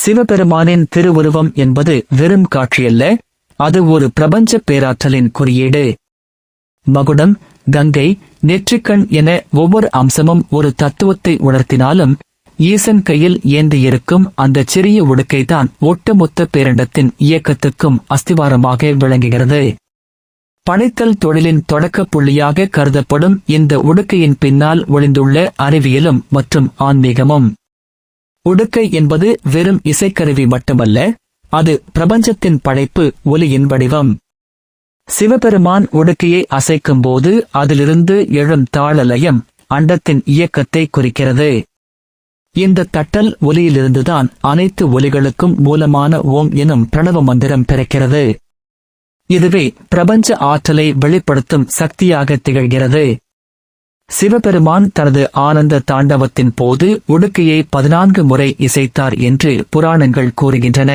சிவபெருமானின் திருவுருவம் என்பது வெறும் காட்சியல்ல, அது ஒரு பிரபஞ்ச பேராற்றலின் குறியீடு. மகுடம், கங்கை, நெற்றிக்கண் என ஒவ்வொரு அம்சமும் ஒரு தத்துவத்தை உணர்த்தினாலும், ஈசன் கையில் ஏந்தியிருக்கும் அந்த சிறிய உடுக்கைதான் ஒட்டுமொத்த பேரண்டத்தின் இயக்கத்துக்கும் அஸ்திவாரமாக விளங்குகிறது. படைத்தல் தொழிலின் தொடக்கப் புள்ளியாக கருதப்படும் இந்த உடுக்கையின் பின்னால் ஒளிந்துள்ள அறிவியலும் மற்றும் ஆன்மீகமும். உடுக்கை என்பது வெறும் இசைக்கருவி மட்டுமல்ல, அது பிரபஞ்சத்தின் படைப்பு, ஒலியின் வடிவம். சிவபெருமான் உடுக்கையை அசைக்கும் போது அதிலிருந்து எழும் தாளலயம் அண்டத்தின் இயக்கத்தை குறிக்கிறது. இந்த தட்டல் ஒலியிலிருந்துதான் அனைத்து ஒலிகளுக்கும் மூலமான ஓம் எனும் பிரணவ மந்திரம் பிறக்கிறது. இதுவே பிரபஞ்ச ஆற்றலை வெளிப்படுத்தும் சக்தியாக திகழ்கிறது. சிவபெருமான் தனது ஆனந்த தாண்டவத்தின் போது உடுக்கையை 14 முறை இசைத்தார் என்று புராணங்கள் கூறுகின்றன.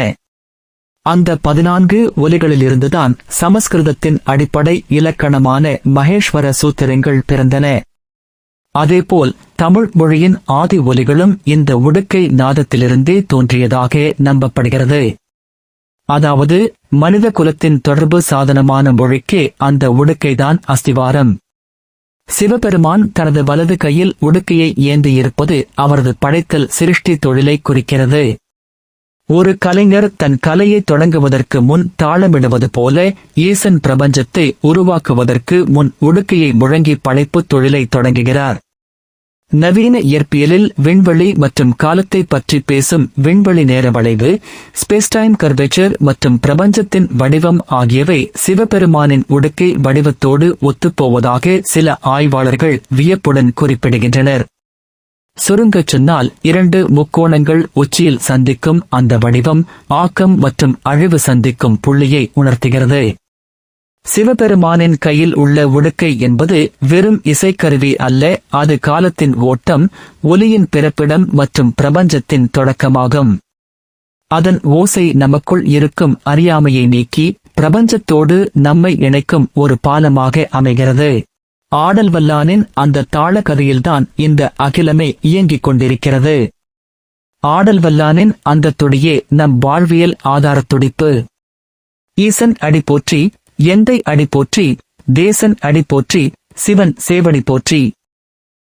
அந்த 14 ஒலிகளிலிருந்துதான் சமஸ்கிருதத்தின் அடிப்படை இலக்கணமான மகேஸ்வர சூத்திரங்கள் பிறந்தன. அதேபோல் தமிழ் மொழியின் ஆதி ஒலிகளும் இந்த உடுக்கை நாதத்திலிருந்தே தோன்றியதாக நம்பப்படுகிறது. அதாவது மனித குலத்தின் தொடர்பு சாதனமான மொழிக்கே அந்த உடுக்கைதான் அஸ்திவாரம். சிவபெருமான் தனது வலது கையில் உடுக்கையை ஏந்தியிருப்பது அவரது படைத்தல் சிருஷ்டி தொழிலை குறிக்கிறது. ஒரு கலைஞர் தன் கலையை தொடங்குவதற்கு முன் தாளமிடுவது போல ஈசன் பிரபஞ்சத்தை உருவாக்குவதற்கு முன் உடுக்கையை முழங்கி படைப்புத் தொழிலை தொடங்குகிறார். நவீன இயற்பியலில் விண்வெளி மற்றும் காலத்தை பற்றி பேசும் விண்வெளி நேர வளைவு, ஸ்பேஸ்டைம் கர்வேச்சர் மற்றும் பிரபஞ்சத்தின் வடிவம் ஆகியவை சிவபெருமானின் உடுக்கை வடிவத்தோடு ஒத்துப்போவதாக சில ஆய்வாளர்கள் வியப்புடன் குறிப்பிடுகின்றனர். சுருங்கச் சொன்னால் 2 முக்கோணங்கள் உச்சியில் சந்திக்கும் அந்த வடிவம் ஆக்கம் மற்றும் அழிவு சந்திக்கும் புள்ளியை உணர்த்துகிறது. சிவபெருமானின் கையில் உள்ள உடுக்கை என்பது வெறும் இசைக்கருவி அல்ல, அது காலத்தின் ஓட்டம், ஒலியின் பிறப்பிடம் மற்றும் பிரபஞ்சத்தின் தொடக்கமாகும். அதன் ஓசை நமக்குள் இருக்கும் அறியாமையை நீக்கி பிரபஞ்சத்தோடு நம்மை இணைக்கும் ஒரு பாலமாக அமைகிறது. ஆடல் வல்லானின் அந்த தாள கதையில்தான் இந்த அகிலமே இயங்கிக் கொண்டிருக்கிறது. ஆடல் வல்லானின் அந்த துடியே நம் வாழ்வியல் ஆதாரத் துடிப்பு. ஈசன் அடி போற்றி, எந்தை அடி போற்றி, தேசன் அடி போற்றி, சிவன் சேவடி போற்றி.